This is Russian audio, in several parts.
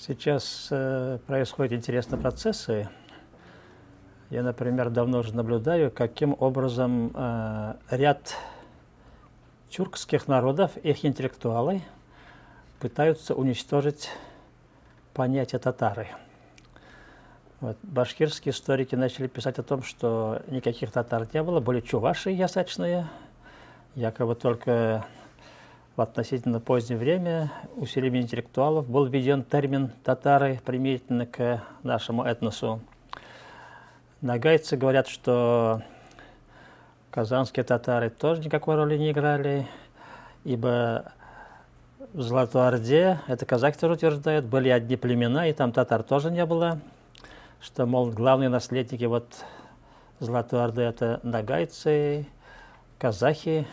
Сейчас происходят интересные процессы. Я, например, давно уже наблюдаю, каким образом ряд тюркских народов, их интеллектуалы, пытаются уничтожить понятие татары. Вот, башкирские историки начали писать о том, что никаких татар не было, были чуваши ясачные, якобы только в относительно позднее время усилиями интеллектуалов был введен термин «татары» применительно к нашему этносу. Нагайцы говорят, что казанские татары тоже никакой роли не играли, ибо в Золотой Орде, это казахи тоже утверждают, были одни племена, и там татар тоже не было, что, мол, главные наследники вот Золотой Орды – это нагайцы, казахи.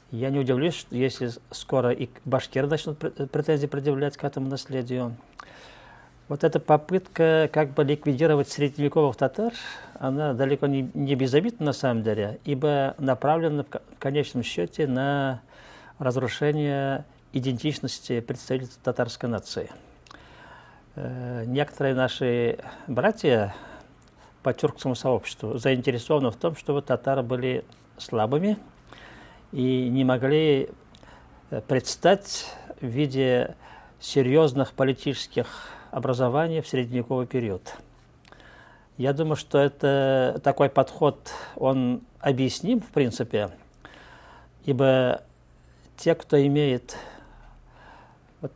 Я не удивлюсь, если скоро и башкиры начнут претензии предъявлять к этому наследию. Вот эта попытка как бы ликвидировать средневековых татар, она далеко не безобидна на самом деле, ибо направлена в конечном счете на разрушение идентичности представителей татарской нации. Некоторые наши братья по тюркскому сообществу заинтересованы в том, чтобы татары были слабыми и не могли предстать в виде серьезных политических образований в средневековый период. Я думаю, что это такой подход, он объясним в принципе, ибо те, кто имеет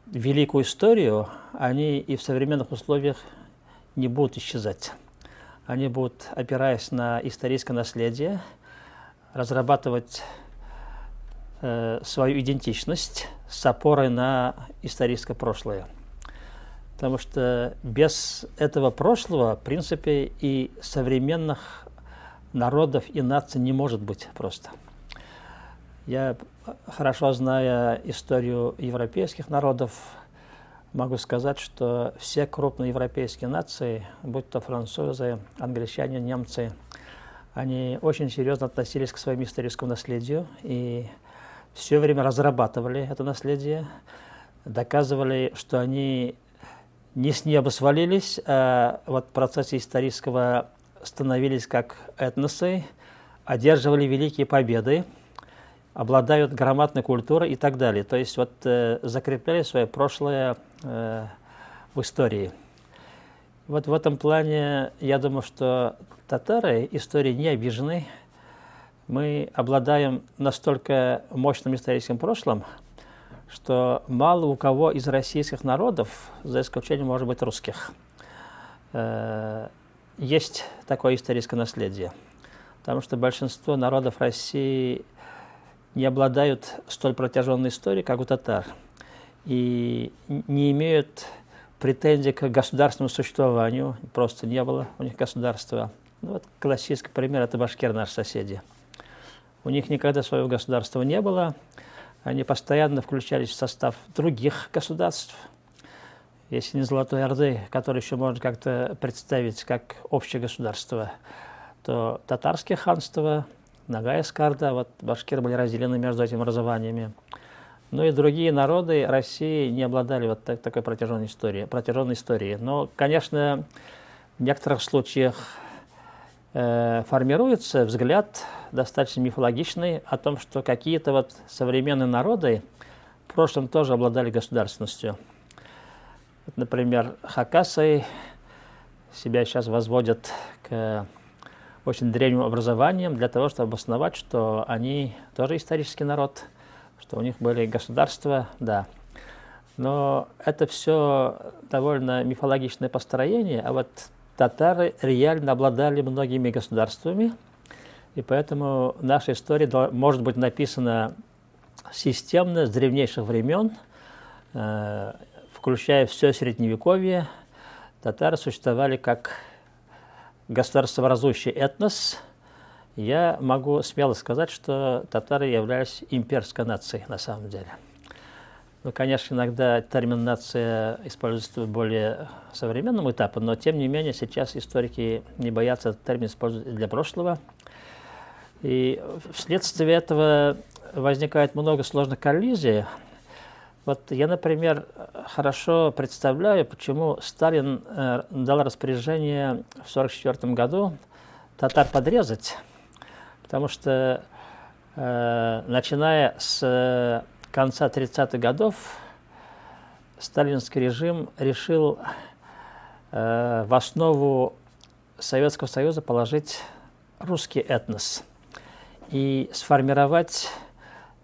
великую историю, они и в современных условиях не будут исчезать. Они будут, опираясь на историческое наследие, разрабатывать свою идентичность с опорой на историческое прошлое. Потому что без этого прошлого, в принципе, и современных народов и наций не может быть просто. Я, хорошо зная историю европейских народов, могу сказать, что все крупные европейские нации, будь то французы, англичане, немцы, они очень серьезно относились к своему историческому наследию и все время разрабатывали это наследие, доказывали, что они не с неба свалились, а вот в процессе исторического становились как этносы, одерживали великие победы, обладают громадной культурой и так далее. То есть вот закрепляли свое прошлое в истории. Вот в этом плане я думаю, что татары истории не обижены. Мы обладаем настолько мощным историческим прошлым, что мало у кого из российских народов, за исключением, может быть, русских, есть такое историческое наследие. Потому что большинство народов России не обладают столь протяженной историей, как у татар, и не имеют претензий к государственному существованию, просто не было у них государства. Ну, вот классический пример – это башкиры, наши соседи. У них никогда своего государства не было, они постоянно включались в состав других государств, если не Золотой Орды, который еще можно как-то представить как общее государство, то татарские ханства, Ногайская Орда, вот башкиры были разделены между этими образованиями. Ну и другие народы России не обладали вот такой протяженной историей. Но, конечно, в некоторых случаях формируется взгляд достаточно мифологичный о том, что какие-то вот современные народы в прошлом тоже обладали государственностью. Вот, например, хакасы себя сейчас возводят к очень древним образованием для того, чтобы обосновать, что они тоже исторический народ, что у них были государства, да. Но это все довольно мифологичное построение, а вот татары реально обладали многими государствами, и поэтому наша история может быть написана системно с древнейших времен, включая все Средневековье. Татары существовали как государствообразующий этнос. Я могу смело сказать, что татары являлись имперской нацией на самом деле. Ну, конечно, иногда термин «нация» используется в более современном этапе, но, тем не менее, сейчас историки не боятся этот термин использовать для прошлого. И вследствие этого возникает много сложных коллизий. вот я, например, хорошо представляю, почему Сталин дал распоряжение в 1944 году татар подрезать, потому что начиная с конца 30-х годов сталинский режим решил в основу Советского Союза положить русский этнос и сформировать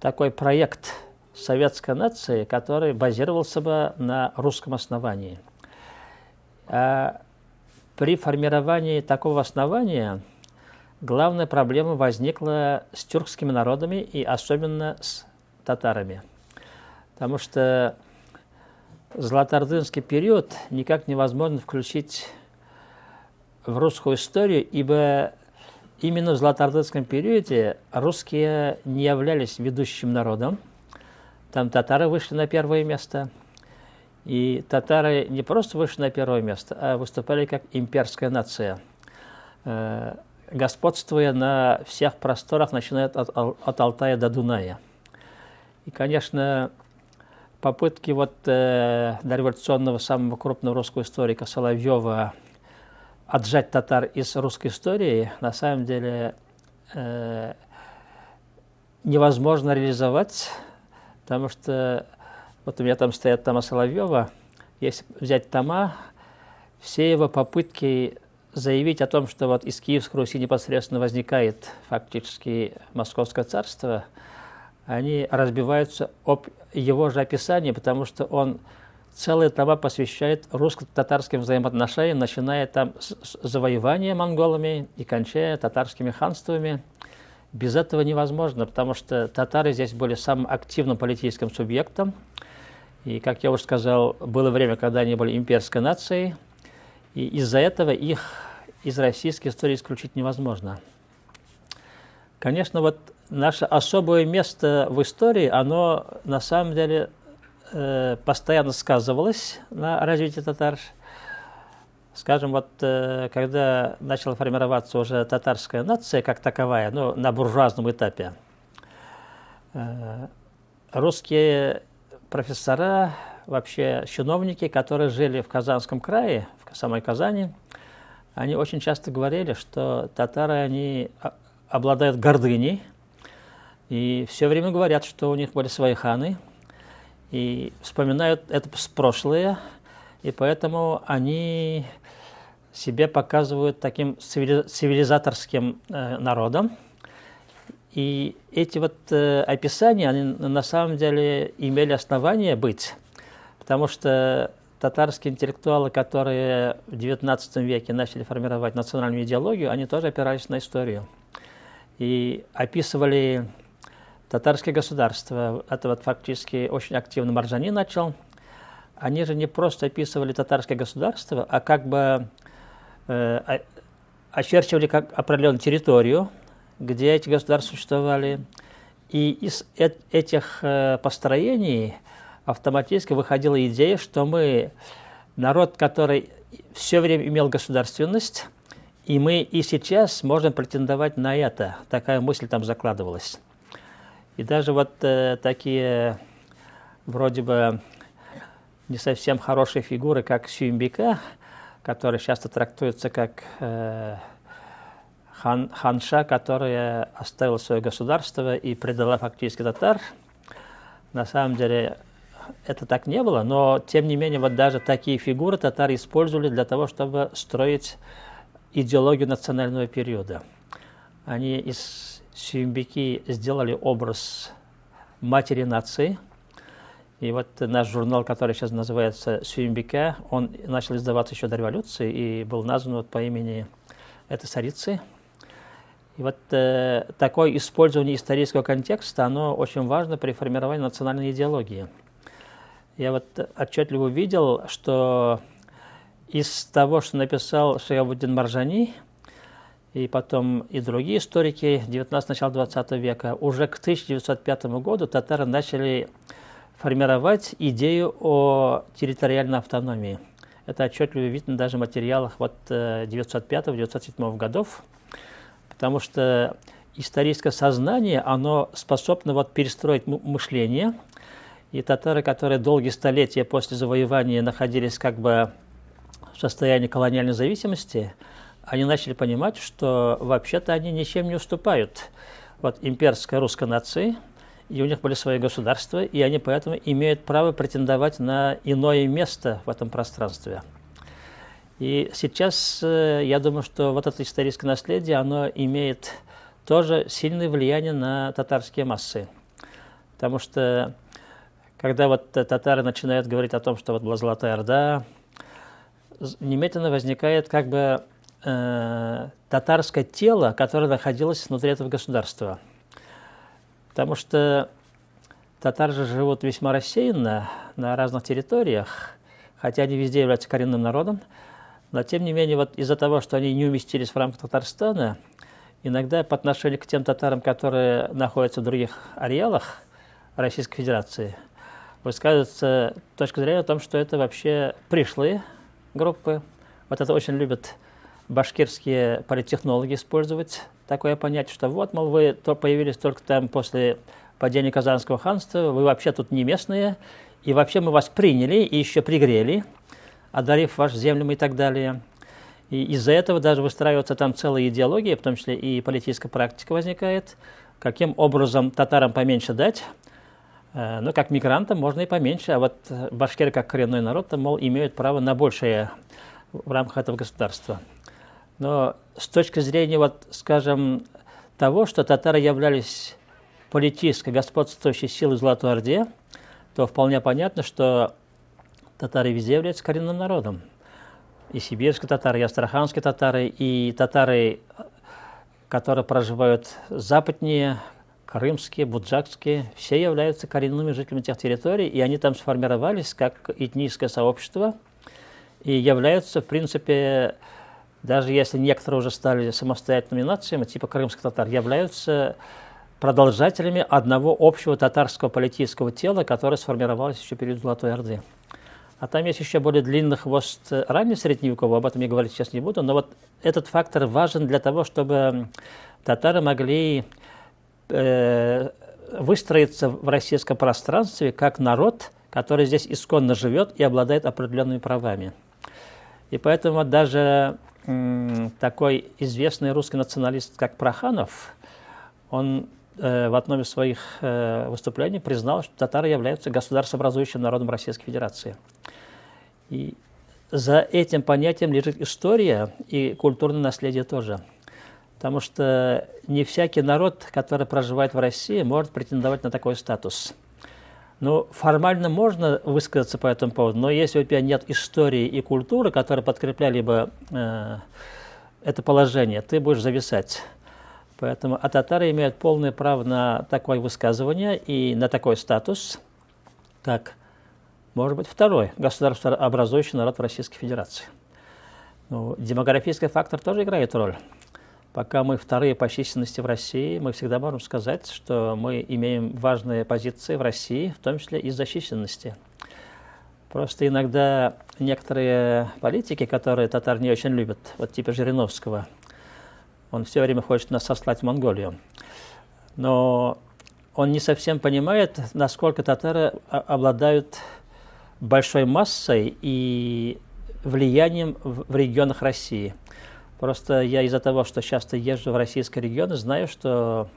такой проект советской нации, который базировался бы на русском основании. При формировании такого основания главная проблема возникла с тюркскими народами и особенно с татарами, потому что золотоордынский период никак невозможно включить в русскую историю, ибо именно в золотоордынском периоде русские не являлись ведущим народом. Там татары вышли на первое место. И татары не просто вышли на первое место, а выступали как имперская нация, господствуя на всех просторах, начиная от Алтая до Дуная. И, конечно, попытки дореволюционного самого крупного русского историка Соловьева отжать татар из русской истории на самом деле невозможно реализовать, потому что вот у меня там стоят тома Соловьева. Если взять тома, все его попытки заявить о том, что вот из Киевской Руси непосредственно возникает фактически Московское царство, они разбиваются об его же описании, потому что он целые тома посвящает русско-татарским взаимоотношениям, начиная там с завоевания монголами и кончая татарскими ханствами. Без этого невозможно, потому что татары здесь были самым активным политическим субъектом. И, как я уже сказал, было время, когда они были имперской нацией, и из-за этого их из российской истории исключить невозможно. Конечно, вот наше особое место в истории, оно на самом деле постоянно сказывалось на развитии татар. Скажем, вот когда начала формироваться уже татарская нация как таковая, ну, на буржуазном этапе, русские профессора, вообще чиновники, которые жили в Казанском крае, в самой Казани, они очень часто говорили, что татары, они обладают гордыней, и все время говорят, что у них были свои ханы, и вспоминают это с прошлое, и поэтому они себя показывают таким цивилизаторским народом. И эти вот описания, они на самом деле имели основание быть, потому что татарские интеллектуалы, которые в XIX веке начали формировать национальную идеологию, они тоже опирались на историю. И описывали татарское государство. Это вот фактически очень активно Маржани начал. Они же не просто описывали татарское государство, а как бы очерчивали как определенную территорию, где эти государства существовали. И из этих построений автоматически выходила идея, что мы народ, который все время имел государственность, и мы и сейчас можем претендовать на это. Такая мысль там закладывалась. И даже вот такие вроде бы не совсем хорошие фигуры, как Сюембика, который часто трактуется как ханша, которая оставила свое государство и предала фактически татар. На самом деле это так не было, но тем не менее вот даже такие фигуры татары использовали для того, чтобы строить идеологию национального периода. Они из Сюембики сделали образ матери нации. И вот наш журнал, который сейчас называется «Сюембика», он начал издаваться еще до революции и был назван вот по имени этой царицы. И вот такое использование исторического контекста, оно очень важно при формировании национальной идеологии. Я вот отчетливо увидел, что из того, что написал Шиабуддин Маржани, и потом и другие историки 19 начала 20 века, уже к 1905 году татары начали формировать идею о территориальной автономии. Это отчетливо видно даже в материалах 1905-1907 годов, потому что историческое сознание, оно способно перестроить мышление И татары, которые долгие столетия после завоевания находились как бы в состоянии колониальной зависимости, они начали понимать, что вообще-то они ничем не уступают вот имперской русской нации, и у них были свои государства, и они поэтому имеют право претендовать на иное место в этом пространстве. И сейчас я думаю, что вот это историческое наследие, оно имеет тоже сильное влияние на татарские массы. Потому что когда вот татары начинают говорить о том, что вот была Золотая Орда, немедленно возникает как бы татарское тело, которое находилось внутри этого государства. Потому что татары же живут весьма рассеянно на разных территориях, хотя они везде являются коренным народом, но тем не менее вот из-за того, что они не уместились в рамках Татарстана, иногда по отношению к тем татарам, которые находятся в других ареалах Российской Федерации, высказывается точка зрения о том, что это вообще пришлые группы. Вот это очень любят башкирские политтехнологи использовать такое понятие, что вот, мол, вы появились только там после падения Казанского ханства, вы вообще тут не местные, и вообще мы вас приняли и еще пригрели, одарив вашу землю и так далее. И из-за этого даже выстраивается там целая идеология, в том числе и политическая практика возникает, каким образом татарам поменьше дать, ну, как мигрантам можно и поменьше, а вот башкиры, как коренной народ, мол, имеют право на большее в рамках этого государства. Но с точки зрения, вот, скажем, того, что татары являлись политической господствующей силой в Золотой Орде, то вполне понятно, что татары везде являются коренным народом. И сибирские татары, и астраханские татары, и татары, которые проживают западнее, крымские, буджакские, все являются коренными жителями тех территорий, и они там сформировались как этническое сообщество, и являются, в принципе, даже если некоторые уже стали самостоятельными нациями, типа крымских татар, являются продолжателями одного общего татарского политического тела, которое сформировалось еще в период Золотой Орды. А там есть еще более длинный хвост раннего средневекового, об этом я говорить сейчас не буду, но вот этот фактор важен для того, чтобы татары могли выстроиться в российском пространстве как народ, который здесь исконно живет и обладает определенными правами. И поэтому даже такой известный русский националист, как Проханов, он в одном из своих выступлений признал, что татары являются государствообразующим народом Российской Федерации. И за этим понятием лежит история и культурное наследие тоже. Потому что не всякий народ, который проживает в России, может претендовать на такой статус. Ну, формально можно высказаться по этому поводу, но если у тебя нет истории и культуры, которые подкрепляли бы это положение, ты будешь зависать. Поэтому татары имеют полное право на такое высказывание и на такой статус, как, может быть, второй государствообразующий народ в Российской Федерации. Ну, демографический фактор тоже играет роль. Пока мы вторые по численности в России, мы всегда можем сказать, что мы имеем важные позиции в России, в том числе из-за численности. Просто иногда некоторые политики, которые татар не очень любят, вот типа Жириновского, он все время хочет нас сослать в Монголию. Но он не совсем понимает, насколько татары обладают большой массой и влиянием в регионах России. Просто я из-за того, что часто езжу в российские регионы, знаю, что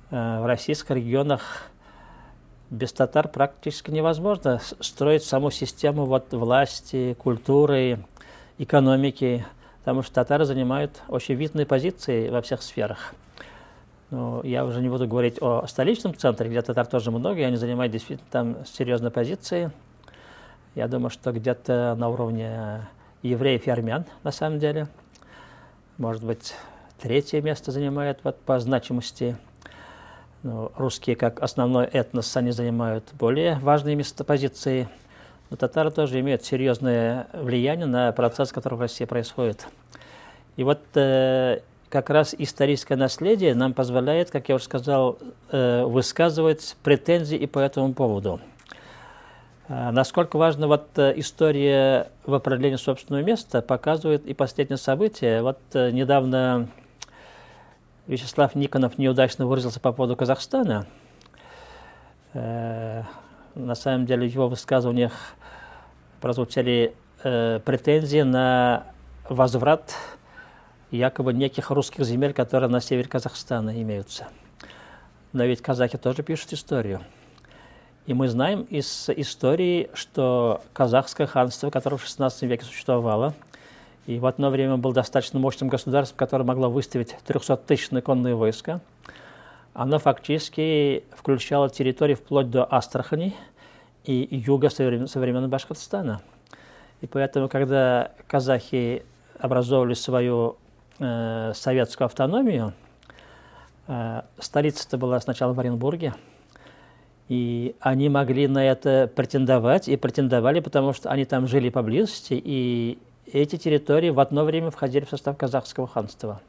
в российских регионах без татар практически невозможно строить саму систему вот власти, культуры, экономики, потому что татары занимают очень видные позиции во всех сферах. Но я уже не буду говорить о столичном центре, где татар тоже много, и они занимают действительно там серьезные позиции. Я думаю, что где-то на уровне евреев и армян, на самом деле. Может быть, третье место занимает вот, по значимости. Ну, русские, как основной этнос, они занимают более важные места позиции. Но татары тоже имеют серьезное влияние на процесс, который в России происходит. И вот как раз историческое наследие нам позволяет, как я уже сказал, высказывать претензии и по этому поводу. Насколько важна вот история в определении собственного места, показывает и последние события. Вот недавно Вячеслав Никонов неудачно выразился по поводу Казахстана. на самом деле в его высказываниях прозвучали претензии на возврат якобы неких русских земель, которые на севере Казахстана имеются. Но ведь казахи тоже пишут историю. И мы знаем из истории, что казахское ханство, которое в XVI веке существовало, и в одно время было достаточно мощным государством, которое могло выставить 300-тысячное конное войско, оно фактически включало территории вплоть до Астрахани и юга современного Башкортостана. И поэтому, когда казахи образовывали свою советскую автономию, столица-то была сначала в Оренбурге, и они могли на это претендовать, и претендовали, потому что они там жили поблизости, и эти территории в одно время входили в состав казахского ханства.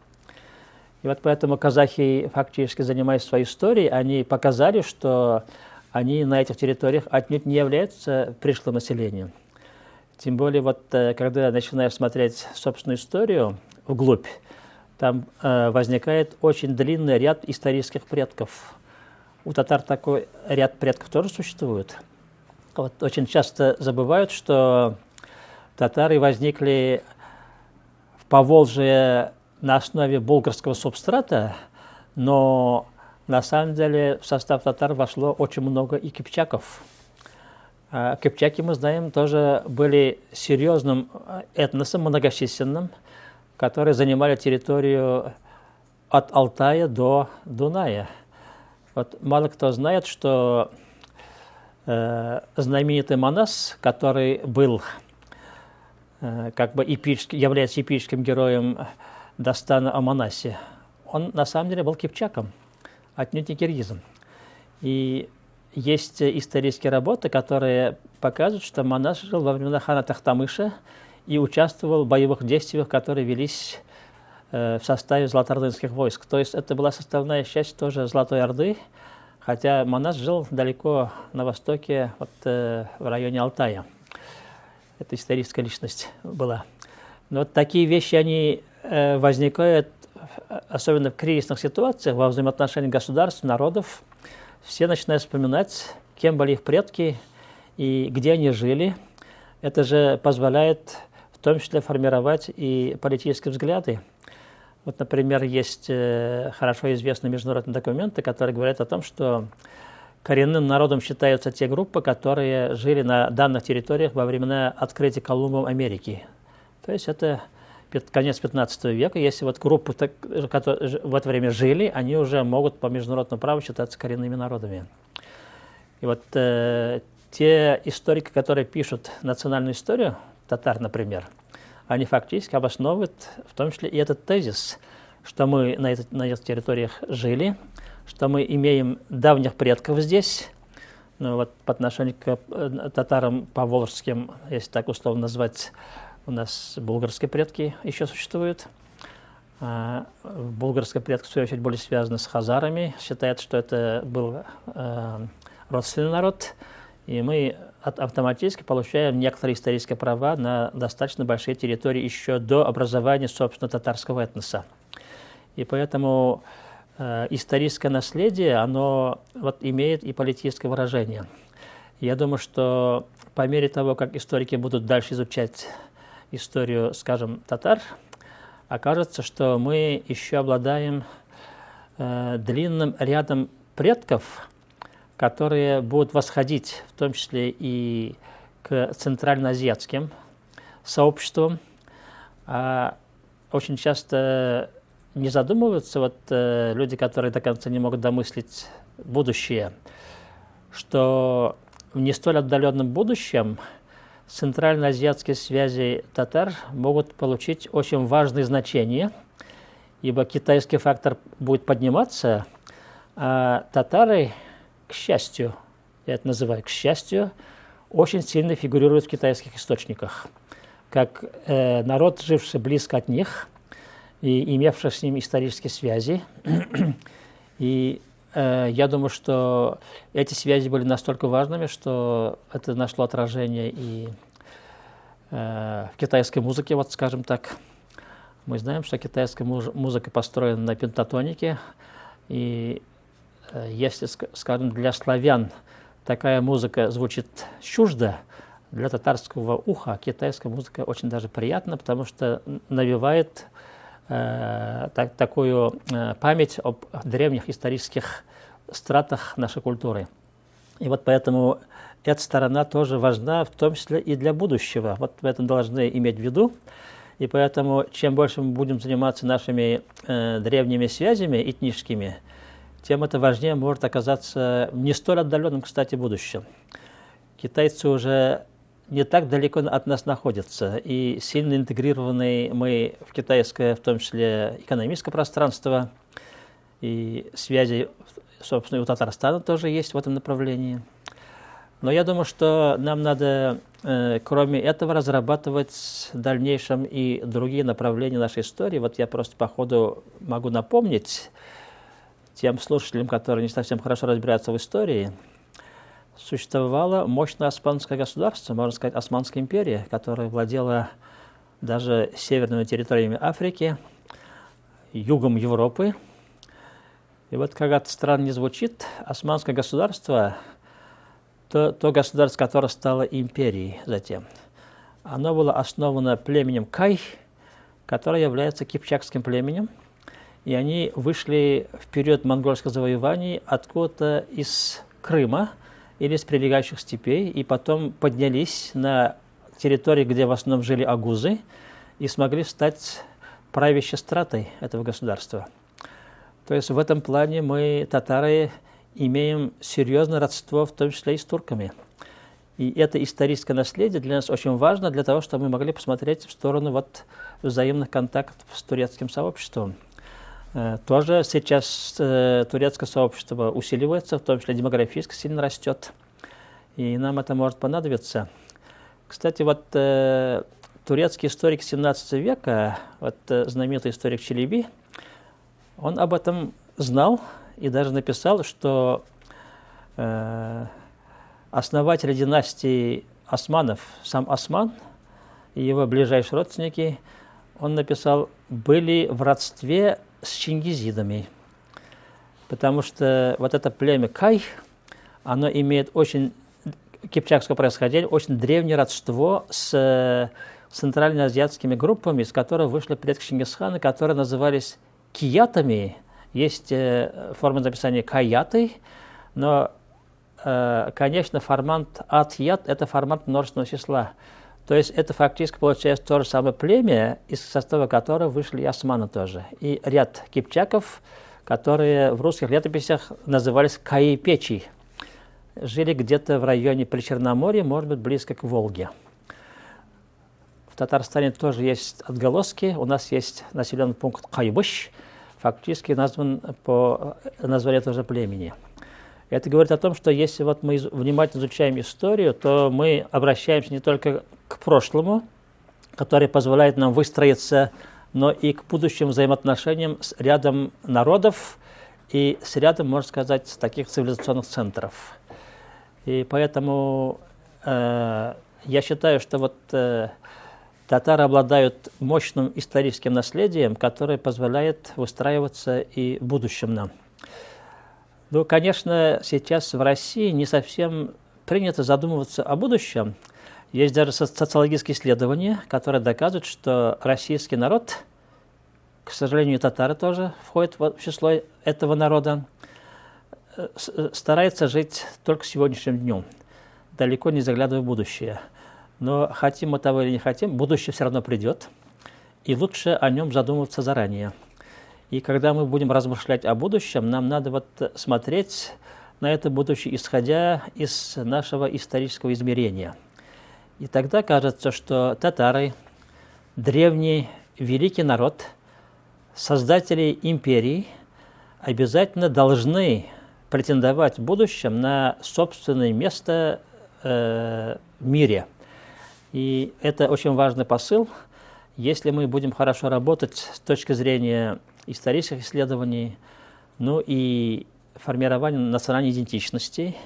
И вот поэтому казахи, фактически занимаясь своей историей, они показали, что они на этих территориях отнюдь не являются пришлым населением. Тем более, вот когда начинаешь смотреть собственную историю вглубь, там возникает очень длинный ряд исторических предков. У татар такой ряд предков тоже существует. Вот очень часто забывают, что татары возникли в Поволжье на основе булгарского субстрата, но на самом деле в состав татар вошло очень много и кипчаков. Кипчаки, мы знаем, тоже были серьезным этносом, многочисленным, которые занимали территорию от Алтая до Дуная. Вот мало кто знает, что знаменитый Манас, который был как бы является эпическим героем Дастана о Манасе, он на самом деле был кипчаком, отнюдь не киргизом. И есть исторические работы, которые показывают, что Манас жил во времена хана Тахтамыша и участвовал в боевых действиях, которые велись в составе золотоордынских войск. То есть это была составная часть тоже Золотой Орды, хотя Манас жил далеко на востоке, вот, в районе Алтая. Это историческая личность была. Но вот такие вещи, они возникают, особенно в кризисных ситуациях, во взаимоотношении государств, народов. Все начинают вспоминать, кем были их предки и где они жили. Это же позволяет в том числе формировать и политические взгляды. Вот, например, есть хорошо известные международные документы, которые говорят о том, что коренным народом считаются те группы, которые жили на данных территориях во времена открытия Колумбом Америки. То есть это конец 15 века. Если вот группы, которые в это время жили, они уже могут по международному праву считаться коренными народами. И вот те историки, которые пишут национальную историю, татар, например, они фактически обосновывают в том числе и этот тезис, что мы на этих территориях жили, что мы имеем давних предков здесь. Ну, вот по отношению к татарам поволжским, если так условно назвать, у нас булгарские предки еще существуют. Булгарские предки, в свою очередь, были связаны с хазарами. Считается, что это был родственный народ. И мы автоматически получаем некоторые исторические права на достаточно большие территории еще до образования, собственно, татарского этноса. И поэтому историческое наследие, оно вот имеет и политическое выражение. Я думаю, что по мере того, как историки будут дальше изучать историю, скажем, татар, окажется, что мы еще обладаем длинным рядом предков, которые будут восходить в том числе и к центральноазиатским сообществам. Очень часто не задумываются люди, которые до конца не могут домыслить будущее, что в не столь отдаленном будущем центральноазиатские связи татар могут получить очень важное значение, ибо китайский фактор будет подниматься, а татары, к счастью, я это называю, к счастью, очень сильно фигурируют в китайских источниках, как народ, живший близко от них и имевший с ними исторические связи. И я думаю, что эти связи были настолько важными, что это нашло отражение и в китайской музыке, вот скажем так. Мы знаем, что китайская музыка построена на пентатонике, и если, скажем, для славян такая музыка звучит чуждо, для татарского уха китайская музыка очень даже приятна, потому что навевает такую память об древних исторических стратах нашей культуры. И вот поэтому эта сторона тоже важна, в том числе и для будущего. Вот в этом должны иметь в виду. И поэтому, чем больше мы будем заниматься нашими древними связями этническими, тем это важнее может оказаться в не столь отдаленном, кстати, будущем. Китайцы уже не так далеко от нас находятся, и сильно интегрированы мы в китайское, в том числе, экономическое пространство, и связи, собственно, и у Татарстана тоже есть в этом направлении. Но я думаю, что нам надо, кроме этого, разрабатывать в дальнейшем и другие направления нашей истории. Вот я просто по ходу могу напомнить тем слушателям, которые не совсем хорошо разбираются в истории, существовало мощное османское государство, можно сказать, Османская империя, которая владела даже северными территориями Африки, югом Европы. И вот, как это странно не звучит, османское государство, то государство, которое стало империей затем, оно было основано племенем Кай, которое является кипчакским племенем, и они вышли в период монгольских завоеваний откуда-то из Крыма или из прилегающих степей, и потом поднялись на территории, где в основном жили агузы, и смогли стать правящей стратой этого государства. То есть в этом плане мы, татары, имеем серьезное родство, в том числе и с турками. И это историческое наследие для нас очень важно, для того, чтобы мы могли посмотреть в сторону вот взаимных контактов с турецким сообществом. Тоже сейчас турецкое сообщество усиливается, в том числе демографически сильно растет, и нам это может понадобиться. Кстати, вот турецкий историк 17 века, вот знаменитый историк Челеби, он об этом знал и даже написал, что основатель династии османов, сам Осман и его ближайшие родственники, он написал, были в родстве с чингизидами, потому что вот это племя Кай, оно имеет очень кипчакское происхождение, очень древнее родство с центральноазиатскими группами, из которых вышли предки Чингисхана, которые назывались киятами. Есть форма написания каяты, но, конечно, формат атьят – это формат множественного числа. То есть это фактически получается то же самое племя, из состава которого вышли и османы тоже. И ряд кипчаков, которые в русских летописях назывались каипечи, жили где-то в районе Причерноморья, может быть, близко к Волге. В Татарстане тоже есть отголоски. У нас есть населенный пункт Кайбыш, фактически назван по названию этого же племени. Это говорит о том, что если вот мы внимательно изучаем историю, то мы обращаемся не только к прошлому, который позволяет нам выстроиться, но и к будущим взаимоотношениям с рядом народов и с рядом, можно сказать, таких цивилизационных центров. И поэтому я считаю, что вот татары обладают мощным историческим наследием, которое позволяет выстраиваться и в будущем нам. Ну, конечно, сейчас в России не совсем принято задумываться о будущем. Есть даже социологические исследования, которые доказывают, что российский народ, к сожалению, и татары тоже входят в число этого народа, старается жить только сегодняшним днем, далеко не заглядывая в будущее. Но хотим мы того или не хотим, будущее все равно придет, и лучше о нем задумываться заранее. И когда мы будем размышлять о будущем, нам надо вот смотреть на это будущее, исходя из нашего исторического измерения. И тогда кажется, что татары, древний великий народ, создатели империи, обязательно должны претендовать в будущем на собственное место в мире. И это очень важный посыл. Если мы будем хорошо работать с точки зрения исторических исследований, ну и формирования национальной идентичности,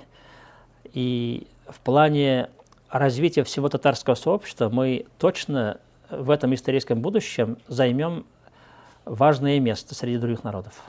и в плане развития всего татарского сообщества, мы точно в этом историческом будущем займем важное место среди других народов.